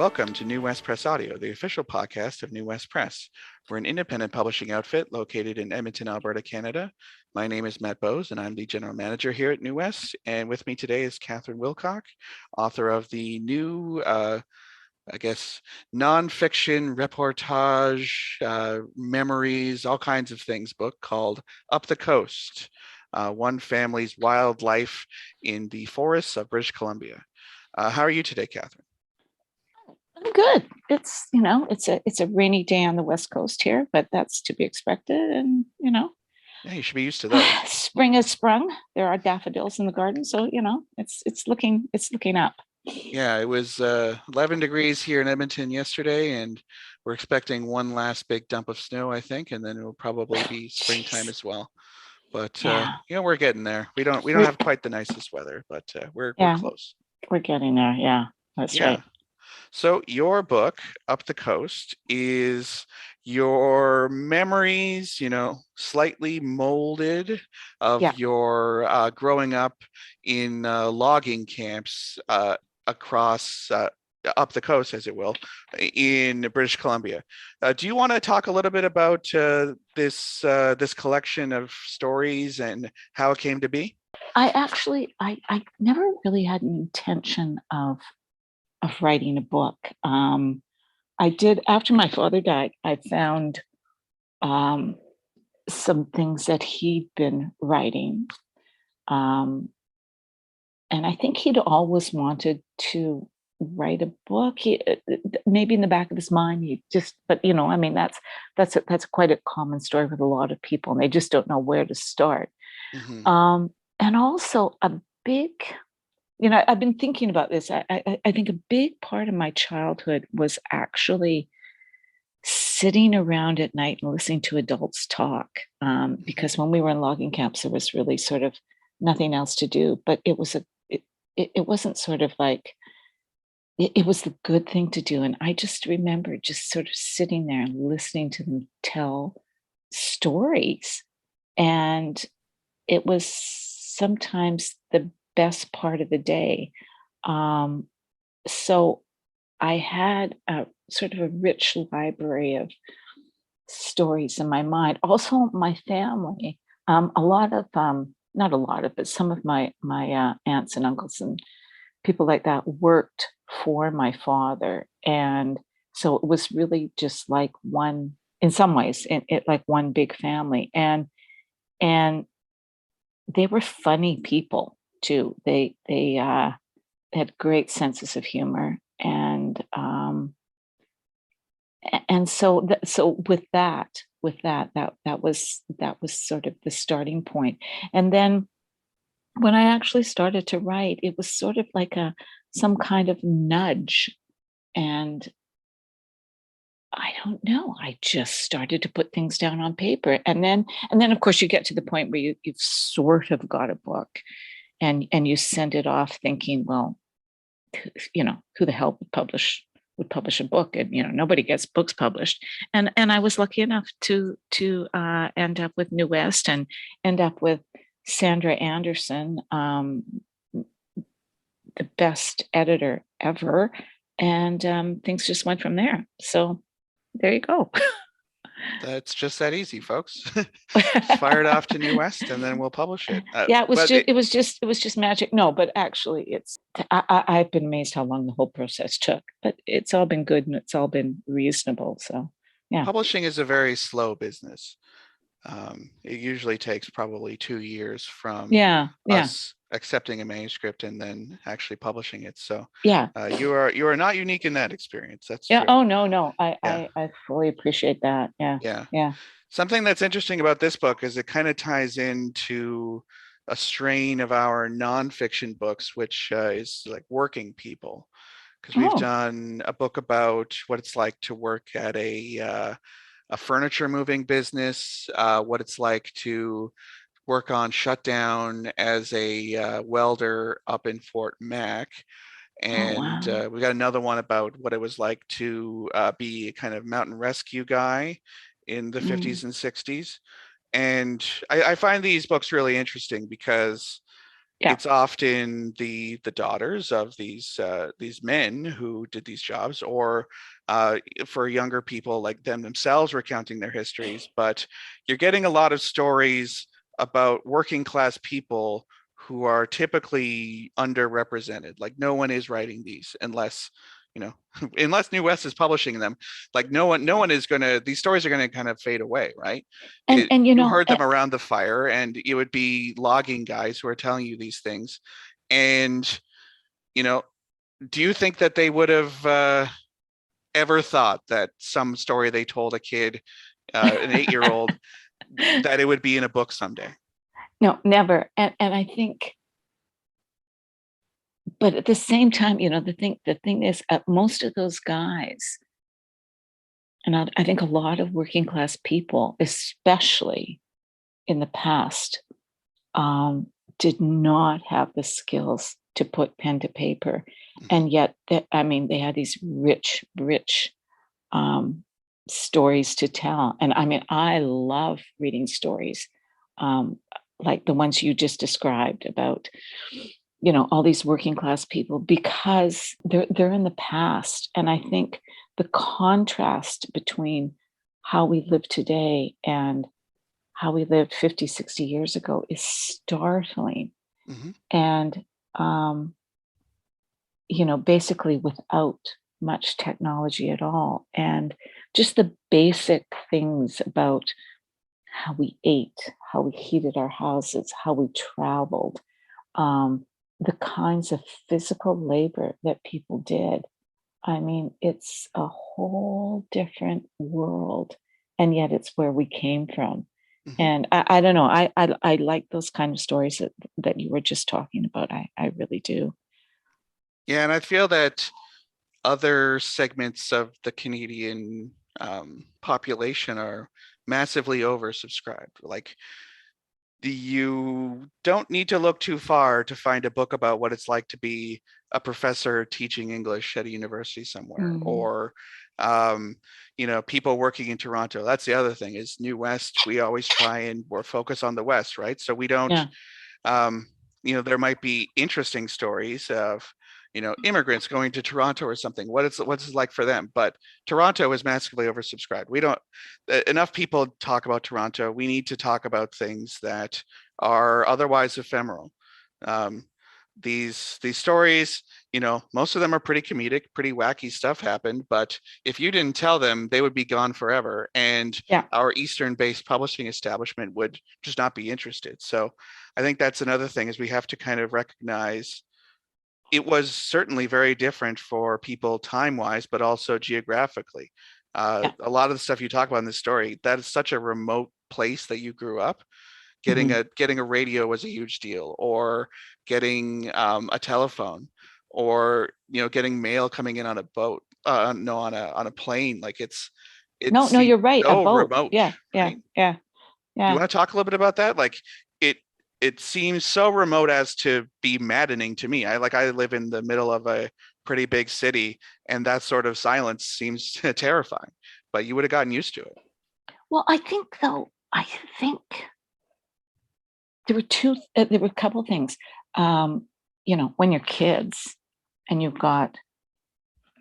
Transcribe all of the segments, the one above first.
Welcome to New West Press Audio, the official podcast of New West Press. We're an independent publishing outfit located in Edmonton, Alberta, Canada. My name is Matt Bowes, and I'm the general manager here at New West. And with me today is Kathryn Willcock, author of the new, nonfiction, reportage, memories, all kinds of things book called Up the Coast, One Family's Wild Life in the Forests of British Columbia. How are you today, Kathryn? I'm good. It's a rainy day on the West Coast here, but that's to be expected. And Yeah, you should be used to those. Spring has sprung. There are daffodils in the garden, so it's looking up. Yeah, it was 11 degrees here in Edmonton yesterday, and we're expecting one last big dump of snow, I think, and then it will probably be springtime as well. But we're getting there. We don't have quite the nicest weather, but we're close. We're getting there. Yeah, that's right. So your book, Up the Coast, is your memories, slightly molded of your growing up in logging camps across up the coast, as it will, in British Columbia. Do you want to talk a little bit about this collection of stories and how it came to be? I never really had an intention of writing a book. I did, after my father died, I found some things that he'd been writing. And I think he'd always wanted to write a book. He maybe in the back of his mind, that's quite a common story with a lot of people, and they just don't know where to start. Mm-hmm. And also a big, I've been thinking about this. I think a big part of my childhood was actually sitting around at night and listening to adults talk, because when we were in logging camps, there was really sort of nothing else to do. But it wasn't sort of like, it was the good thing to do. And I just remember just sort of sitting there and listening to them tell stories. And it was sometimes the best part of the day. So I had a sort of a rich library of stories in my mind. Also, my family, not a lot of, but some of my aunts and uncles and people like that worked for my father. And so it was really just like one, in some ways, like one big family. And they were funny people too. They had great senses of humor, and so with that was sort of the starting point. And then when I actually started to write, it was sort of like some kind of nudge, and I don't know. I just started to put things down on paper, and then of course you get to the point where you've sort of got a book. And you send it off thinking, well, who the hell would publish a book? And nobody gets books published. And I was lucky enough to end up with New West and end up with Sandra Anderson, the best editor ever. And things just went from there. So there you go. That's just that easy, folks. Fire it off to New West, and then we'll publish it. It was just magic. No, but actually, I've been amazed how long the whole process took. But it's all been good and it's all been reasonable. So yeah, publishing is a very slow business. It usually takes probably 2 years from us accepting a manuscript and then actually publishing it. So you are not unique in that experience. That's true. Oh no. I fully appreciate that. Yeah. Something that's interesting about this book is it kind of ties into a strain of our nonfiction books, which is like working people, because we've done a book about what it's like to work at a furniture moving business, what it's like to work on shutdown as a welder up in Fort Mac. And we got another one about what it was like to be a kind of mountain rescue guy in the 50s and 60s. And I find these books really interesting because Yeah. it's often the daughters of these men who did these jobs, or for younger people like them themselves recounting their histories. But you're getting a lot of stories about working class people who are typically underrepresented. Like no one is writing these unless, you know, unless New West is publishing them. Like no one is gonna. These stories are gonna kind of fade away, right? And you You know, heard them around the fire, and it would be logging guys who are telling you these things. And you know, do you think that they would have ever thought that some story they told a kid, an 8-year-old, that it would be in a book someday? no, never. And I think, but at the same time, you know, the thing is, most of those guys, and I think a lot of working class people, especially in the past, um, did not have the skills to put pen to paper, Mhm. and yet, I mean, they had these rich um, stories to tell. And I mean, I love reading stories um, like the ones you just described about, you know, all these working class people, because they're in the past. And I think the contrast between how we live today and how we lived 50, 60 years ago is startling. Mhm. And um, you know, basically without much technology at all. And just the basic things about how we ate, how we heated our houses, how we traveled, um, the kinds of physical labor that people did. I mean, it's a whole different world, and yet it's where we came from. Mhm. And I don't know. I like those kind of stories that you were just talking about. I really do. Yeah, and I feel that other segments of the Canadian population are massively oversubscribed. Like you don't need to look too far to find a book about what it's like to be a professor teaching English at a university somewhere, Mhm. or people working in Toronto. That's the other thing is New West. We always try and we're focused on the West, right? So we don't Yeah. um, there might be interesting stories of, immigrants going to Toronto or something. What's it like for them? But Toronto is massively oversubscribed. We don't enough people talk about Toronto. We need to talk about things that are otherwise ephemeral. Um, these stories, most of them are pretty comedic, pretty wacky stuff happened, but if you didn't tell them, they would be gone forever. And Yeah. our Eastern-based publishing establishment would just not be interested. So I think that's another thing is we have to kind of recognize it was certainly very different for people time-wise, but also geographically. Yeah. A lot of the stuff you talk about in this story, that is such a remote place that you grew up. Getting Mhm. a radio was a huge deal, or getting a telephone, or getting mail coming in on a boat. No, on a plane. Like it No, no, seems you're right. A so boat. remote, Yeah, yeah, right? yeah, Do you yeah. want to talk a little bit about that? Like it it seems so remote as to be maddening to me. I live in the middle of a pretty big city, and that sort of silence seems terrifying. But you would have gotten used to it. Well, I think though, I think there were a couple things. Um, you know, when you're kids and you've got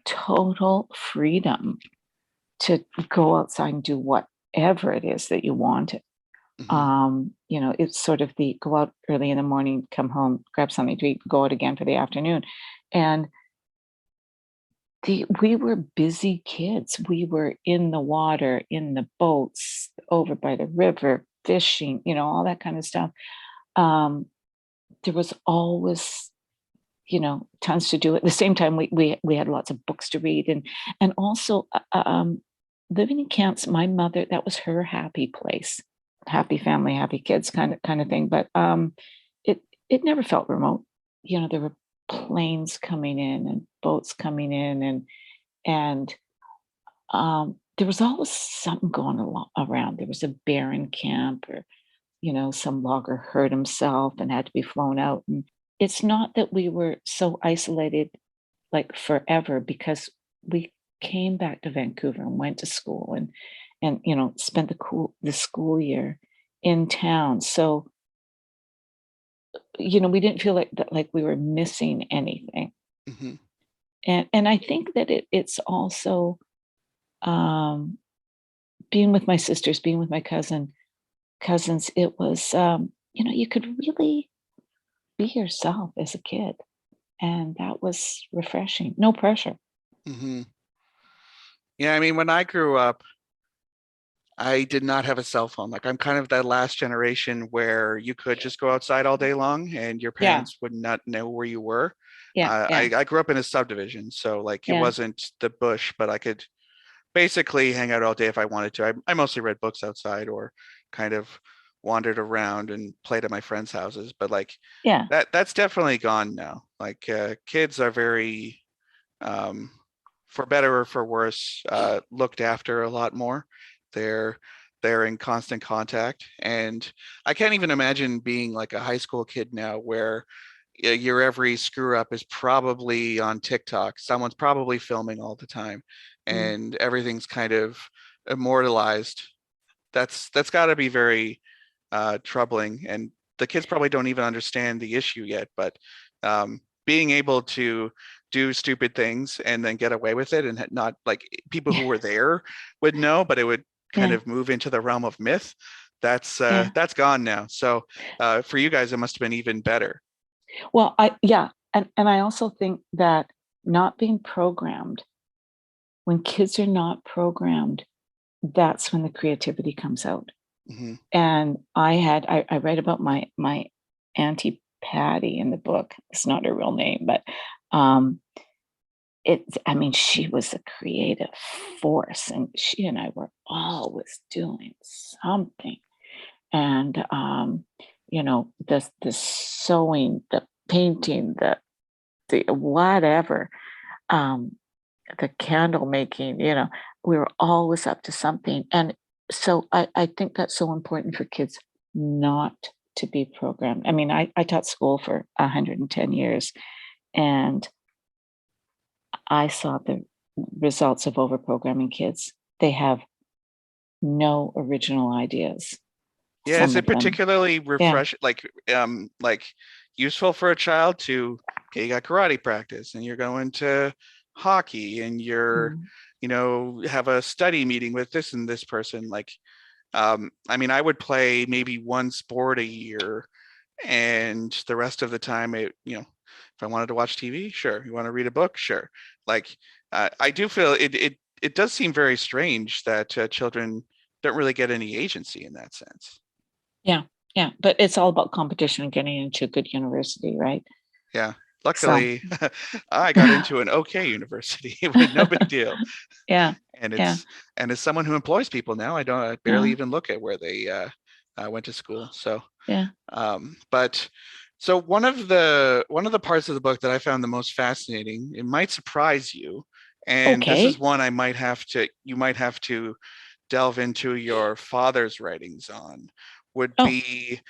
total freedom to go outside and do whatever it is that you wanted. Hmm. You know, it's sort of the go out early in the morning, come home, grab something to eat, go out again for the afternoon. And we were busy kids. We were in the water, in the boats, over by the river, fishing, you know, all that kind of stuff. Um, there was always, you know, tons to do. At the same time, we had lots of books to read, and also living in camps. My mother, that was her happy place, happy family, happy kids, kind of thing. But it it never felt remote. You know, there were planes coming in and boats coming in, and there was always something going around. There was a bear in camp, or you know, some logger hurt himself and had to be flown out. And it's not that we were so isolated like forever, because we came back to Vancouver and went to school, and you know, spent the school year in town. So we didn't feel like we were missing anything. Mm-hmm. And I think that it's also being with my sisters, being with my cousins. It was you could really be yourself as a kid, and that was refreshing. No pressure. Mm-hmm. Yeah, I mean, when I grew up, I did not have a cell phone. Like I'm kind of that last generation where you could just go outside all day long and your Yeah, parents would not know where you were. yeah, yeah, I grew up in a subdivision, so like it yeah, wasn't the bush, but I could basically hang out all day if I wanted to. I mostly read books outside or kind of wandered around and played at my friends' houses. But like yeah, that's definitely gone now. Like kids are very um, for better or for worse, looked after a lot more. They're they're in constant contact, and I can't even imagine being like a high school kid now, where your every screw up is probably on TikTok. Someone's probably filming all the time, mm, and everything's kind of immortalized. That's got to be very troubling, and the kids probably don't even understand the issue yet. But being able to do stupid things and then get away with it, and not like people who yeah, were there would know, but it would kind yeah, of move into the realm of myth. yeah. That's gone now. So for you guys, it must have been even better. Well, and I also think that not being programmed, when kids are not programmed, that's when the creativity comes out. Hmm. And I write about my auntie Patty in the book. It's not her real name, but um, I mean, she was a creative force, and she and I were always doing something. And the sewing, the painting, the whatever, um, the candle making, we were always up to something. And so I think that's so important for kids not to be programmed. I mean, I taught school for 110 years, and I saw the results of over programming kids. They have no original ideas, Yeah, is some it of them. particularly Yeah. like useful for a child to, okay, you got karate practice and you're going to hockey and you're, Mm, have a study meeting with this and this person. Like, I mean, I would play maybe one sport a year, and the rest of the time, if I wanted to watch TV, sure. You want to read a book, sure. Like, I do feel it does seem very strange that children don't really get any agency in that sense. yeah. Yeah. But it's all about competition and getting into a good university, right? Yeah. So, Luckily, I got into an okay university with no big deal. yeah. And Yeah. as someone who employs people now, I barely Yeah. even look at where they went to school. So, Yeah. but so one of the parts of the book that I found the most fascinating, it might surprise you, and this is Okay. one you might have to delve into your father's writings on, would Oh, be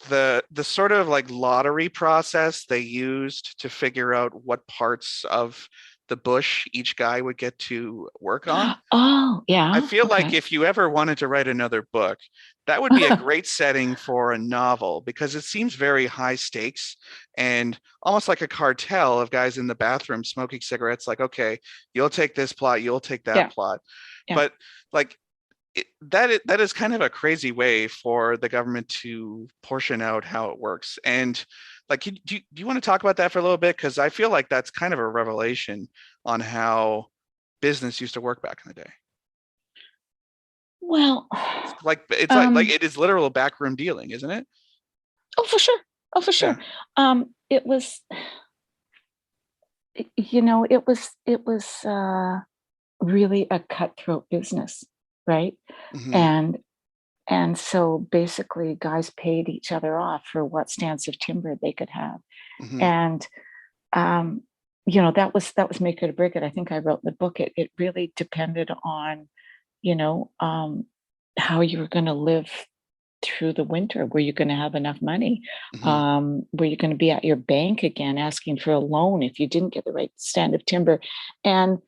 the sort of like lottery process they used to figure out what parts of the bush each guy would get to work on. oh, I yeah. feel like Okay. if you ever wanted to write another book, that would be a great setting for a novel, because it seems very high stakes and almost like a cartel of guys in the bathroom smoking cigarettes. Like, okay, you'll take this plot, you'll take that Yeah. plot. Yeah. But like that is kind of a crazy way for the government to portion out how it works. And like, do you want to talk about that for a little bit? Because I feel like that's kind of a revelation on how business used to work back in the day. Well, It's like um, it is literal backroom dealing, isn't it? oh, for sure. Oh, for Yeah. sure. It was, it was really a cutthroat business, right? Hmm. And and so basically guys paid each other off for what stands of timber they could have. Hmm. And um, that was make it or break it. I think I wrote in the book, it really depended on, you know, um, how you were going to live through the winter. Were you going to have enough money? Hmm. Were you going to be at your bank again asking for a loan if you didn't get the right stand of timber? And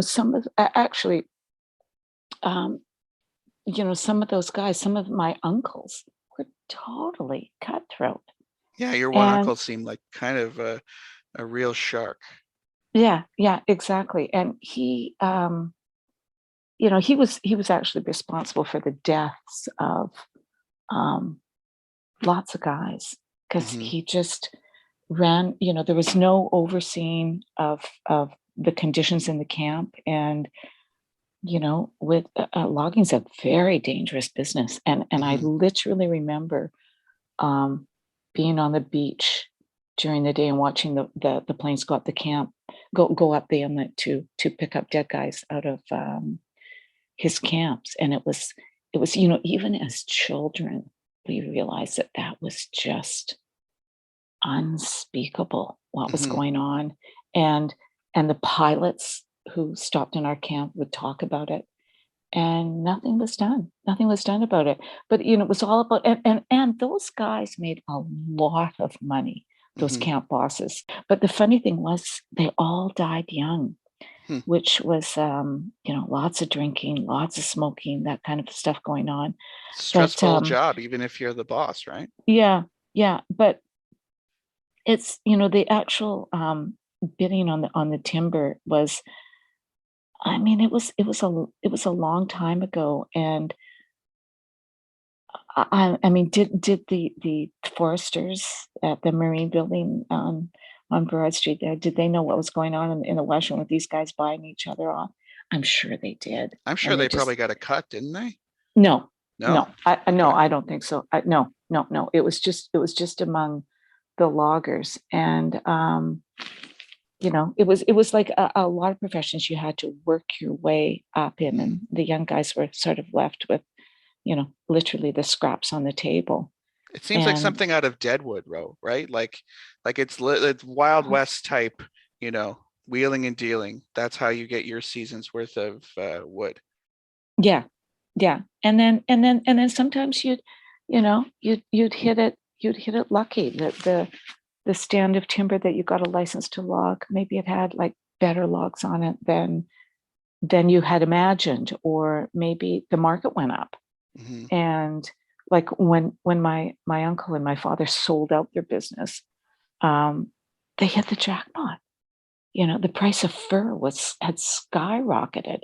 some of actually, um, some of those guys, some of my uncles were totally cutthroat. Yeah, your one And uncle seemed like kind of a real shark. yeah, yeah, exactly. And he was actually responsible for the deaths of um, lots of guys because Hmm. he just ran. There was no overseeing of the conditions in the camp, and with logging's a very dangerous business. And I Hmm. literally remember um, being on the beach during the day and watching the planes go up the camp, go up the inlet to pick up dead guys out of his camps. And it was even as children, we realized that was just unspeakable what was Hmm. going on. And the pilots who stopped in our camp would talk about it, and nothing was done about it. But it was all about, and those guys made a lot of money, those Hmm. camp bosses. But the funny thing was they all died young, Hmm. which was lots of drinking, lots of smoking, that kind of stuff going on. But Stressful job, even if you're the boss, right? yeah, yeah. But it's the actual bidding on the timber was, I mean, it was a long time ago. And I mean, did the foresters at the Marine Building on Broad Street there, did they know what was going on in the washroom with these guys buying each other off? I'm sure they did. I'm And sure they they probably just got a cut, didn't they? no, No? no, no, Okay. I don't think so. No, no, no. It was just among the loggers. And it was like a lot of professions you had to work your way up in, Hmm. and the young guys were sort of left with literally the scraps on the table. It seems like And something out of Deadwood Row, right? Like it's Wild West type, you know, wheeling and dealing. That's how you get your season's worth of wood. yeah, yeah. And then sometimes you'd hit it lucky that the stand of timber that you got a license to log, maybe it had like better logs on it than you had imagined, or maybe the market went up. Hmm. And like when my uncle and my father sold out their business, um, they hit the jackpot. The price of fur had skyrocketed,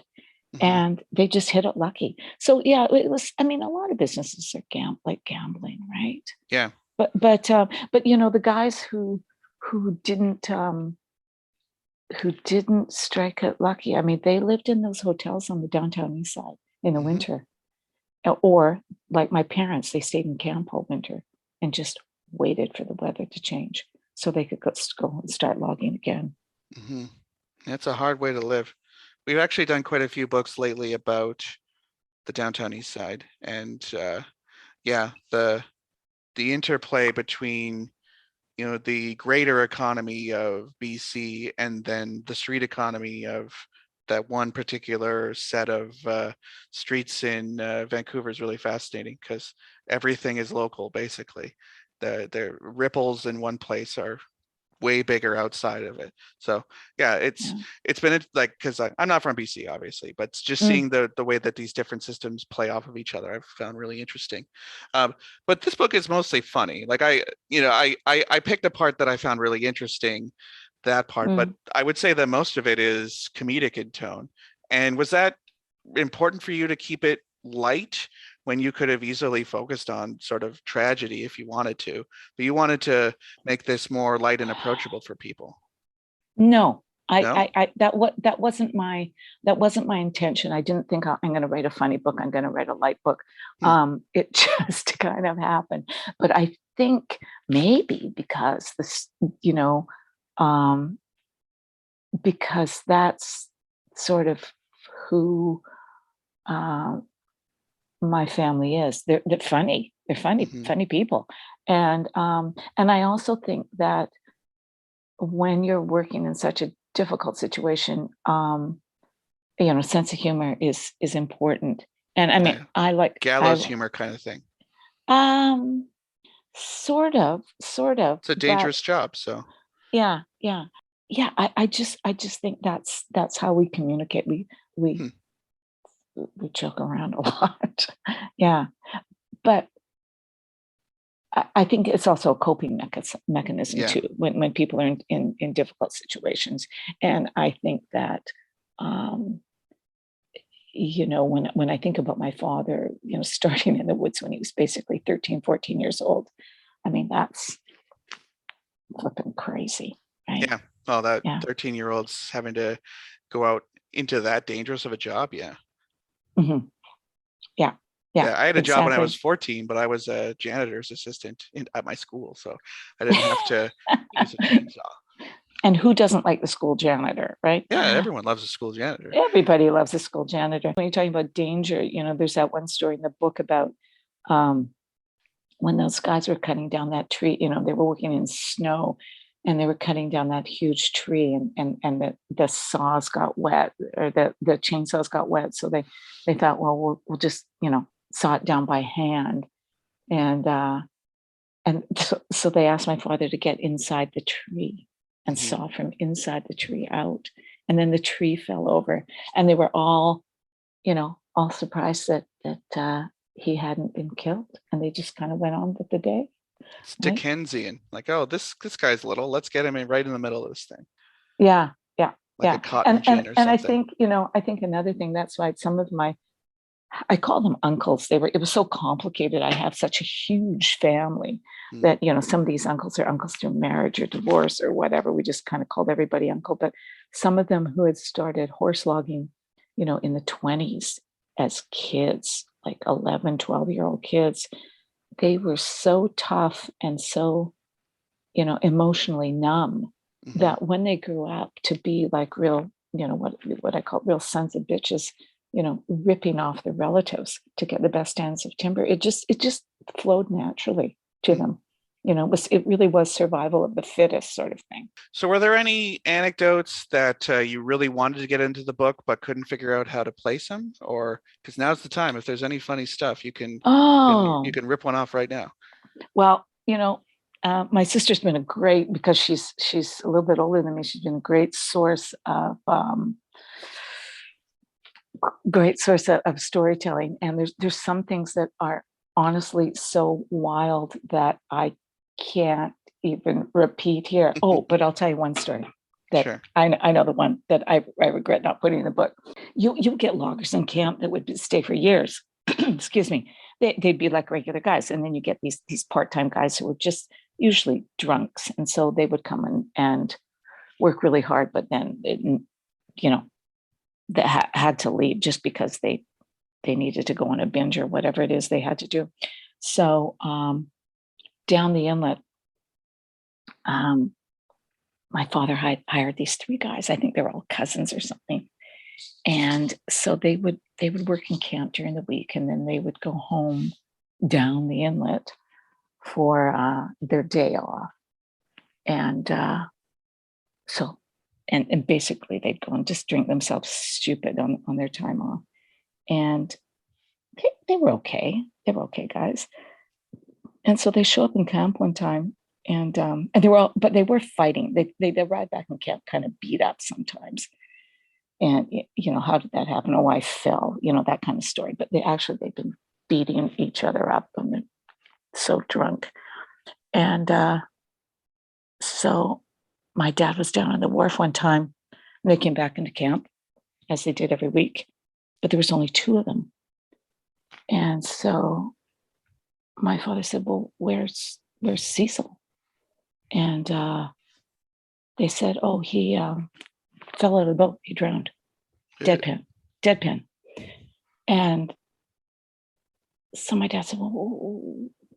Hmm. and they just hit it lucky. So yeah, it was. I mean, a lot of businesses are like gambling, right? Yeah. But the guys who didn't um, who didn't strike it lucky. I mean, they lived in those hotels on the downtown east side in the Hmm. winter, or like my parents, they stayed in camp all winter and just waited for the weather to change so they could go and start logging again. Hmm. That's a hard way to live. We've actually done quite a few books lately about the downtown east side, and yeah, the interplay between the greater economy of BC and then the street economy of that one particular set of streets in Vancouver is really fascinating because everything is local basically. The ripples in one place are way bigger outside of it. So yeah, it's Yeah. it's been like because I'm not from BC obviously, but just Mm, seeing the way that these different systems play off of each other, I've found really interesting. But this book is mostly funny. Like I picked a part that I found really interesting, that part, but mm. I would say that most of it is comedic in tone. And was that important for you to keep it light when you could have easily focused on sort of tragedy if you wanted to, but you wanted to make this more light and approachable for people? No, No? that wasn't my intention. I didn't think I'm going to write a funny book. I'm going to write a light book. Hmm. It just kind of happened. But I think maybe because you know, um, because that's sort of who uh, my family is. They're funny. They're funny, Hmm. funny people. And I also think that when you're working in such a difficult situation, sense of humor is important. And I mean, Yeah. I Gallows humor kind of thing. um sort of, It's a but dangerous job, so. yeah, yeah, yeah. I just think that's how we communicate. We Hmm. we joke around a lot. Yeah, but I think it's also a coping mechanism Yeah. too, when people are in difficult situations. And I think that, when I think about my father, starting in the woods when he was basically 13, 14 years old, I mean, that's flipping crazy, right? Yeah. Well, that Yeah. 13-year-old's having to go out into that dangerous of a job. Yeah. Mm-hmm. Yeah. Yeah, Yeah. I had a job when I was exactly. 14, but I was a janitor's assistant at my school. So I didn't have to use a chainsaw. And who doesn't like the school janitor, right? Yeah. Everyone loves a school janitor. Everybody loves a school janitor. When you're talking about danger, there's that one story in the book about um, when those guys were cutting down that tree. They were working in snow, and they were cutting down that huge tree, and the saws got wet, or the chainsaws got wet. So they thought, well, we'll just saw it down by hand, and so they asked my father to get inside the tree and Hmm. saw from inside the tree out, and then the tree fell over, and they were all surprised that he hadn't been killed, and they just kind of went on with the day, It's right? Dickensian. Like, oh, this guy's little. Let's get him in right in the middle of this thing, Yeah, yeah, like a yeah. And cotton and gin or and I something. think I think another thing, that's why some of my, I call them uncles. It was so complicated. I have such a huge family Mm. that, some of these uncles are uncles through marriage or divorce or whatever. We just kind of called everybody uncle. But some of them who had started horse logging, in the 20s as kids, like 11, 12-year-old kids, they were so tough and so, emotionally numb, Hmm. that when they grew up to be like real, what I call real sons of bitches, ripping off the relatives to get the best ends of timber, it just flowed naturally to Mm. them. It really was survival of the fittest sort of thing. So, were there any anecdotes that you really wanted to get into the book but couldn't figure out how to place them? Or because now's the time. If there's any funny stuff, you Oh, can rip one off right now. well, my sister's been a great, because she's a little bit older than me. She's been a great source of storytelling. And there's some things that are honestly so wild that I can't even repeat here. Oh, but I'll tell you one story that Sure. I know, the one that I regret not putting in the book. You get loggers in camp that would stay for years. Excuse me. They'd be like regular guys, and then you get these part-time guys who were just usually drunks, and so they would come and work really hard, but then you know they had to leave just because they needed to go on a binge or whatever it is they had to do. So down the inlet, um, my father hired these three guys. I think they were all cousins or something. And so they would work in camp during the week, and then they would go home down the inlet for their day off. And so and basically they'd go and just drink themselves stupid on their time off. And they were okay. They were okay guys. And so they show up in camp one time, and they were all, but they were fighting. They arrived back in camp kind of beat up sometimes. And how did that happen? Oh, I fell, that kind of story. But they've been beating each other up, and they're so drunk. And so my dad was down on the wharf one time, and they came back into camp as they did every week, but there was only two of them. And so my father said, "Well, where's Cecil?" And they said, "Oh, he fell out of the boat. He drowned." Deadpan, deadpan. And so my dad said, "Well,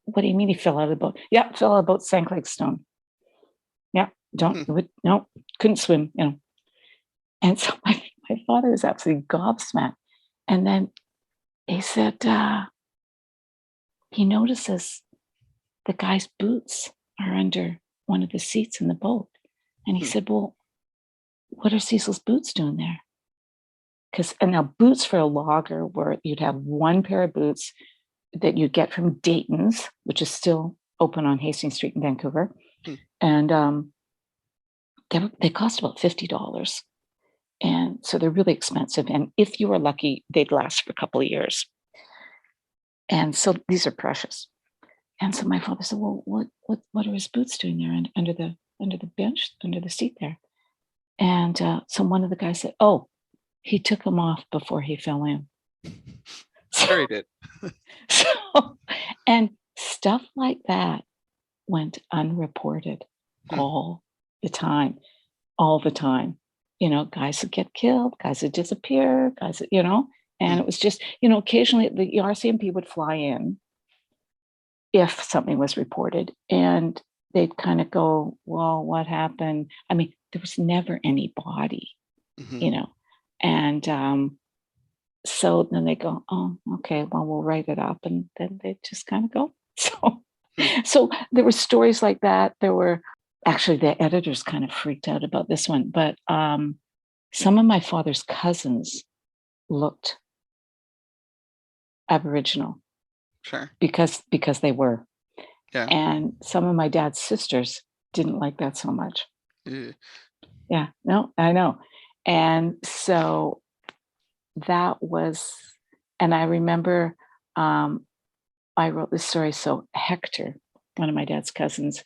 what do you mean he fell out of the boat?" "Yeah, fell out of the boat, sank like stone." "Yeah, Hmm. no, couldn't swim." And so my father was absolutely gobsmacked. And then he said he notices the guy's boots are under one of the seats in the boat. And he Hmm. said, "Well, what are Cecil's boots doing there?" And now boots for a logger were, you'd have one pair of boots that you get from Dayton's, which is still open on Hastings Street in Vancouver. Hmm. And they cost about $50. And so they're really expensive. And if you were lucky, they'd last for a couple of years. And so these are precious. And so my father said, well, what are his boots doing there under the bench, under the seat there? And so one of the guys said, oh, he took them off before he fell in. Sure he did. So, and stuff like that went unreported all the time, all the time. Guys would get killed, guys would disappear, and it was just, occasionally the RCMP would fly in if something was reported, and they'd kind of go, well, what happened? I mean, there was never any body, and so then they go, oh, okay, well, we'll write it up, and then they just kind of go. So there were stories like that. There were actually, the editors kind of freaked out about this one, but some of my father's cousins looked Aboriginal. Sure. Because they were. Yeah. And some of my dad's sisters didn't like that so much. Yeah, no, I know. And so that was, and I remember I wrote this story. So Hector, one of my dad's cousins,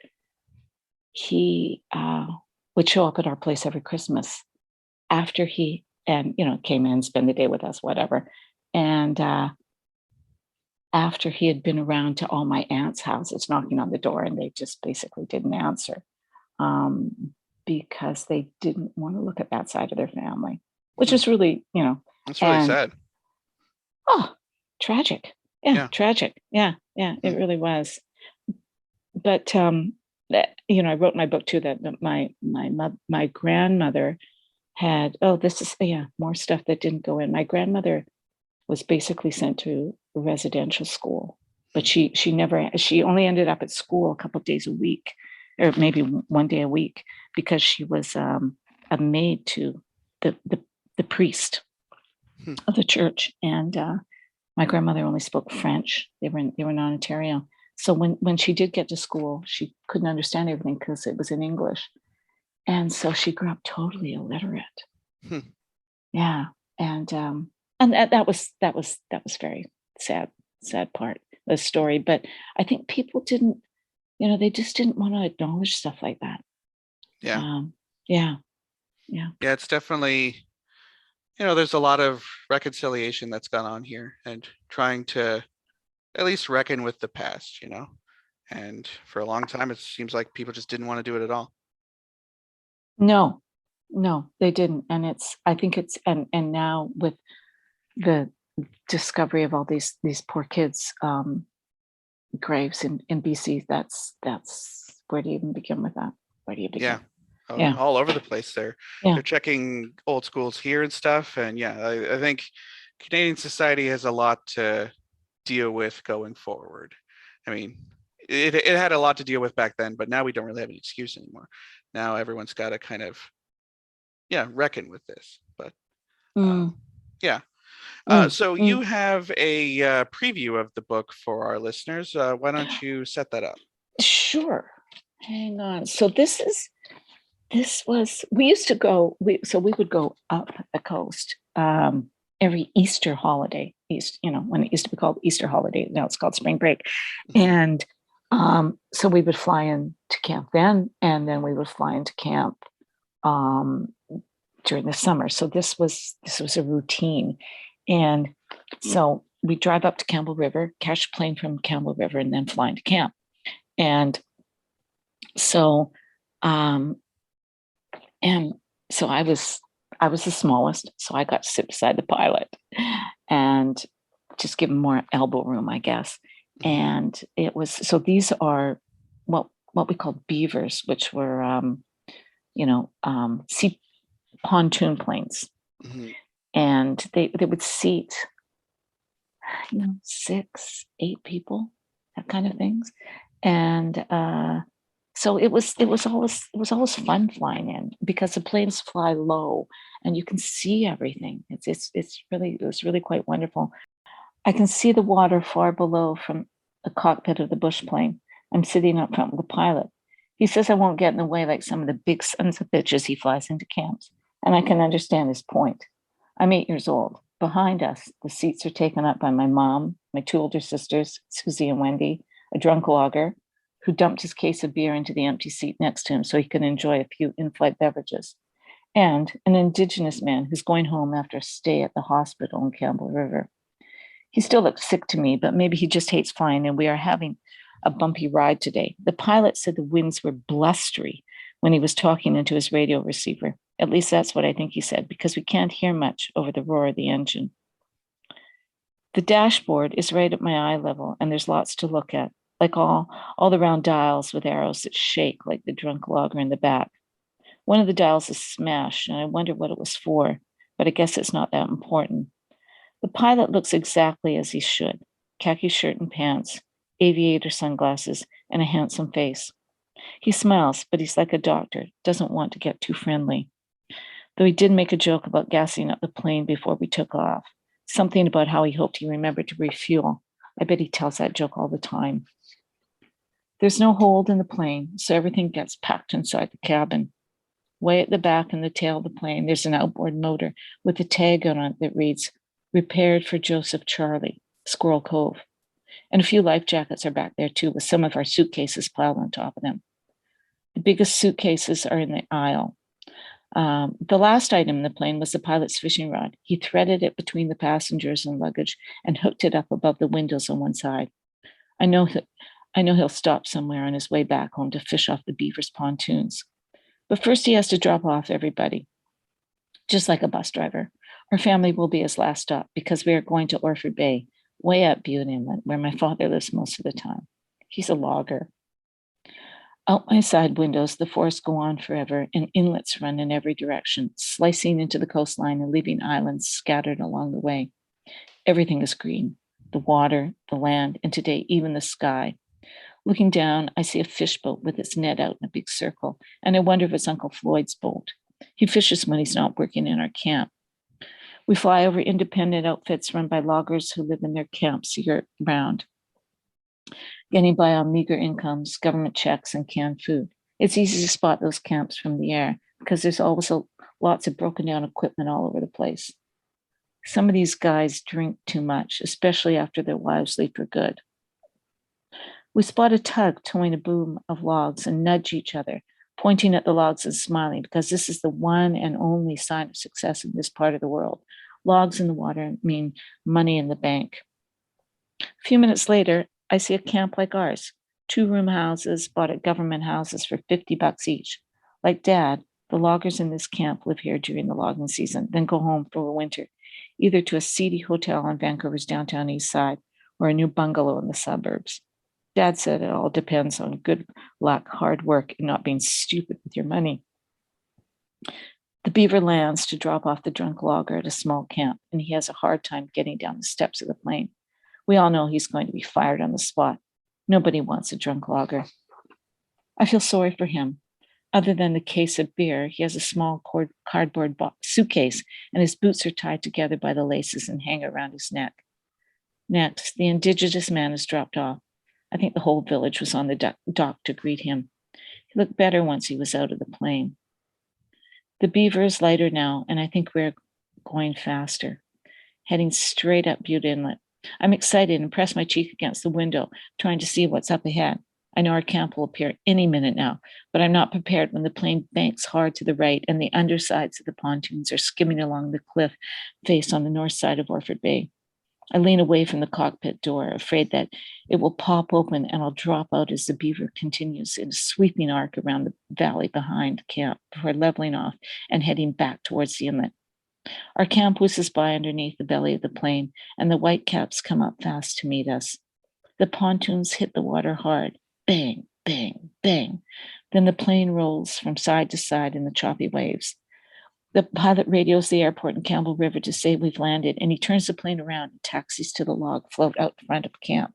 he would show up at our place every Christmas after he, and, came in, spend the day with us, whatever. And after he had been around to all my aunts' houses knocking on the door, and they just basically didn't answer because they didn't want to look at that side of their family, which is really, That's really sad. Oh, tragic. Yeah, tragic. Yeah, it really was. But I wrote in my book too that my grandmother had, this is more stuff that didn't go in. My grandmother was basically sent to a residential school, but she only ended up at school a couple of days a week, or maybe one day a week, because she was a maid to the priest of the church. And my grandmother only spoke French. They were in Ontario. So when she did get to school, she couldn't understand everything because it was in English. And so she grew up totally illiterate. Yeah. And that was very sad part of the story. But I think people didn't, they just didn't want to acknowledge stuff like that. Yeah. Yeah. It's definitely, there's a lot of reconciliation that's gone on here, and trying to at least reckon with the past, and for a long time, it seems like people just didn't want to do it at all. No, they didn't. And I think it's, and now with the discovery of all these poor kids' graves in BC, that's where do you even begin with that? Where do you begin? Yeah. All over the place. They're checking old schools here and stuff. And I think Canadian society has a lot to deal with going forward. I mean, it had a lot to deal with back then, but now we don't really have an excuse anymore. Now everyone's got to kind of reckon with this. But so you have a preview of the book for our listeners. Why don't you set that up? Sure. Hang on. So we used to go, we would go up the coast every Easter holiday, when it used to be called Easter holiday, now it's called spring break. And so we would fly into camp then, and then we would fly into camp during the summer. So this was a routine. And so we drive up to Campbell River, catch a plane from Campbell River, and then fly into camp. And so I was the smallest, so I got to sit beside the pilot and just give him more elbow room, I guess. And it was, so these are what we called beavers, which were sea pontoon planes. And they would seat 6, 8 people, that kind of things. And so it was always fun flying in, because the planes fly low and you can see everything. It was really quite wonderful. I can see the water far below from the cockpit of the bush plane. I'm sitting up front with the pilot. He says I won't get in the way like some of the big sons of bitches he flies into camps. And I can understand his point. I'm 8 years old. Behind us, the seats are taken up by my mom, my 2 older sisters, Susie and Wendy, a drunk logger who dumped his case of beer into the empty seat next to him so he could enjoy a few in-flight beverages, and an Indigenous man who's going home after a stay at the hospital in Campbell River. He still looks sick to me, but maybe he just hates flying, and we are having a bumpy ride today. The pilot said the winds were blustery when he was talking into his radio receiver. At least that's what I think he said, because we can't hear much over the roar of the engine. The dashboard is right at my eye level, and there's lots to look at, like all the round dials with arrows that shake like the drunk logger in the back. One of the dials is smashed, and I wonder what it was for, but I guess it's not that important. The pilot looks exactly as he should: khaki shirt and pants, aviator sunglasses, and a handsome face. He smiles, but he's like a doctor, doesn't want to get too friendly. Though he did make a joke about gassing up the plane before we took off, something about how he hoped he remembered to refuel. I bet he tells that joke all the time. There's no hold in the plane, so everything gets packed inside the cabin. Way at the back in the tail of the plane, there's an outboard motor with a tag on it that reads, "Repaired for Joseph Charlie, Squirrel Cove." And a few life jackets are back there too, with some of our suitcases piled on top of them. The biggest suitcases are in the aisle. The last item in the plane was the pilot's fishing rod. He threaded it between the passengers and luggage and hooked it up above the windows on one side. I know he'll stop somewhere on his way back home to fish off the beaver's pontoons. But first he has to drop off everybody, just like a bus driver. Our family will be his last stop because we are going to Orford Bay, way up Butte Inlet, where my father lives most of the time. He's a logger. Out my side windows, the forests go on forever, and inlets run in every direction, slicing into the coastline and leaving islands scattered along the way. Everything is green: the water, the land, and today even the sky. Looking down, I see a fish boat with its net out in a big circle, and I wonder if it's Uncle Floyd's boat. He fishes when he's not working in our camp. We fly over independent outfits run by loggers who live in their camps year-round, getting by on meager incomes, government checks, and canned food. It's easy to spot those camps from the air because there's always lots of broken down equipment all over the place. Some of these guys drink too much, especially after their wives leave for good. We spot a tug towing a boom of logs and nudge each other, pointing at the logs and smiling, because this is the one and only sign of success in this part of the world. Logs in the water mean money in the bank. A few minutes later, I see a camp like ours, 2-room houses bought at government houses for $50 each. Like Dad, the loggers in this camp live here during the logging season, then go home for the winter, either to a seedy hotel on Vancouver's downtown east side or a new bungalow in the suburbs. Dad said it all depends on good luck, hard work, and not being stupid with your money. The beaver lands to drop off the drunk logger at a small camp, and he has a hard time getting down the steps of the plane. We all know he's going to be fired on the spot. Nobody wants a drunk logger. I feel sorry for him. Other than the case of beer, he has a small cardboard suitcase, and his boots are tied together by the laces and hang around his neck. Next, the Indigenous man is dropped off. I think the whole village was on the dock to greet him. He looked better once he was out of the plane. The beaver is lighter now, and I think we're going faster, heading straight up Butte Inlet. I'm excited and press my cheek against the window, trying to see what's up ahead. I know our camp will appear any minute now, but I'm not prepared when the plane banks hard to the right and the undersides of the pontoons are skimming along the cliff face on the north side of Orford Bay. I lean away from the cockpit door, afraid that it will pop open and I'll drop out as the beaver continues in a sweeping arc around the valley behind camp before leveling off and heading back towards the inlet. Our camp whizzes by underneath the belly of the plane, and the white caps come up fast to meet us. The pontoons hit the water hard. Bang, bang, bang. Then the plane rolls from side to side in the choppy waves. The pilot radios the airport in Campbell River to say we've landed, and he turns the plane around and taxis to the log float out front of camp.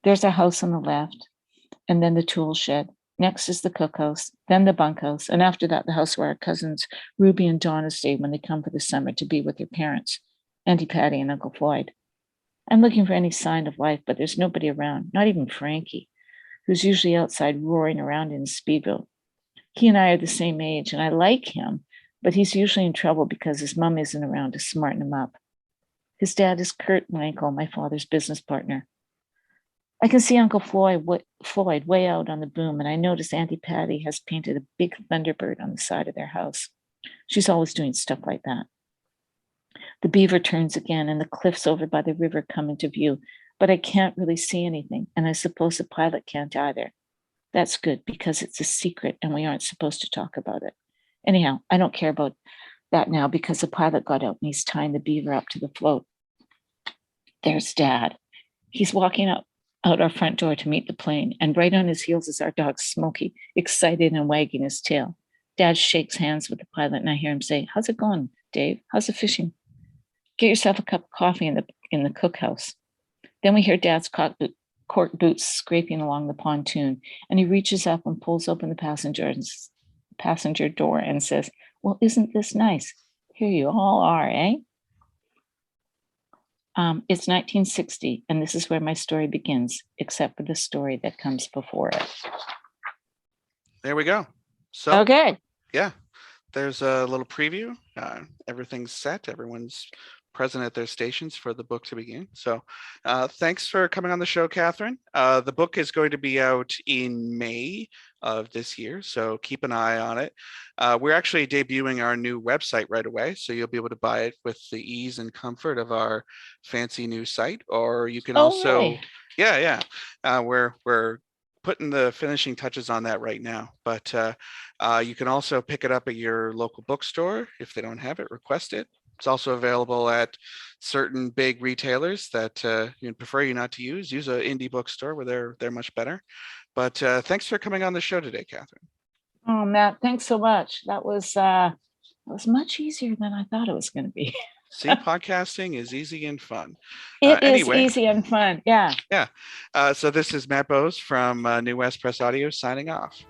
There's a house on the left, and then the tool shed. Next is the cookhouse, then the bunkhouse, and after that, the house where our cousins Ruby and Donna stay when they come for the summer to be with their parents, Auntie Patty and Uncle Floyd. I'm looking for any sign of life, but there's nobody around, not even Frankie, who's usually outside roaring around in his speedboat. He and I are the same age, and I like him, but he's usually in trouble because his mom isn't around to smarten him up. His dad is Kurt Wankel, my father's business partner. I can see Uncle Floyd way out on the boom, and I notice Auntie Patty has painted a big Thunderbird on the side of their house. She's always doing stuff like that. The beaver turns again, and the cliffs over by the river come into view, but I can't really see anything, and I suppose the pilot can't either. That's good, because it's a secret, and we aren't supposed to talk about it. Anyhow, I don't care about that now, because the pilot got out, and he's tying the beaver up to the float. There's Dad. He's walking out our front door to meet the plane, and right on his heels is our dog Smokey, excited and wagging his tail. Dad shakes hands with the pilot, and I hear him say, "How's it going, Dave? How's the fishing? Get yourself a cup of coffee in the cookhouse." Then we hear Dad's cork boots scraping along the pontoon, and he reaches up and pulls open the passenger door and says, "Well, isn't this nice? Here you all are, eh?" It's 1960, and this is where my story begins, except for the story that comes before it. There we go. So, okay. Yeah, there's a little preview. Everything's set. Everyone's present at their stations for the book to begin. So thanks for coming on the show, Kathryn. The book is going to be out in May of this year, so keep an eye on it. We're actually debuting our new website right away, so you'll be able to buy it with the ease and comfort of our fancy new site, or you can also, really? We're putting the finishing touches on that right now, but you can also pick it up at your local bookstore. If they don't have it, request it. It's also available at certain big retailers that prefer you not to use. Use an indie bookstore where they're much better. But thanks for coming on the show today, Kathryn. Oh, Matt, thanks so much. That was much easier than I thought it was going to be. See, podcasting is easy and fun. It is easy and fun. Yeah. Yeah. So this is Matt Bose from New West Press Audio signing off.